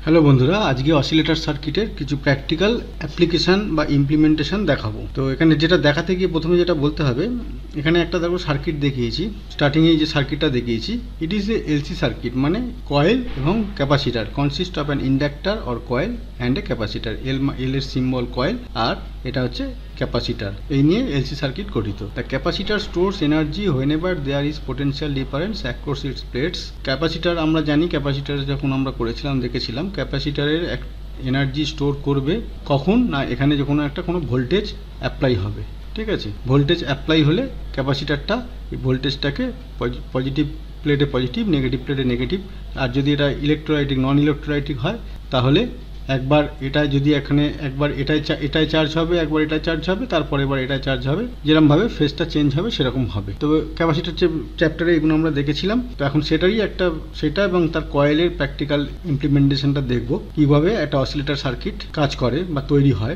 Hello বন্ধুরা, আজকে oscillator সার্কিটের কিছু প্র্যাকটিক্যাল অ্যাপ্লিকেশান বা ইমপ্লিমেন্টেশন দেখাবো। তো এখানে যেটা দেখাতে গিয়ে প্রথমে যেটা বলতে হবে, এখানে একটা দেখো সার্কিট দেখিয়েছি। স্টার্টিংয়ে যে সার্কিটটা দেখিয়েছি, it is a LC circuit, মানে কয়েল এবং capacitor, consist of an inductor or coil and a capacitor. L এর সিম্বল কয়েল আর এটা হচ্ছে ক্যাপাসিটার। এই নিয়ে এলসি সার্কিট গঠিত। The capacitor stores energy whenever there is potential difference across its plates. Capacitor আমরা জানি, ক্যাপাসিটার যখন আমরা করেছিলাম দেখেছিলাম, ক্যাপাসিটারের এনার্জি স্টোর করবে কখন না, এখানে যখন কোনো ভোল্টেজ অ্যাপ্লাই হবে। ঠিক আছে, ভোল্টেজ অ্যাপ্লাই হলে ক্যাপাসিটারটা এই ভোল্টেজটাকে পজিটিভ প্লেটে পজিটিভ, নেগেটিভ প্লেটে নেগেটিভ, আর যদি এটা ইলেকট্রোলাইটিক নন ইলেকট্রোলাইটিক হয় তাহলে একবার এটা যদি এখানে একবার এটাই চার্জ হবে, একবার এটা চার্জ হবে, তারপর এবার এটা চার্জ হবে, যেরকমভাবে ফেজটা চেঞ্জ হবে সেরকম হবে। তো ক্যাপাসিটার চ্যাপ্টারে এগুলো আমরা দেখেছিলাম। তো এখন সেটা এবং তার কয়েলের প্র্যাকটিক্যাল ইমপ্লিমেন্টেশনটা দেখব, কিভাবে একটা অসিলেটর সার্কিট কাজ করে বা তৈরি হয়।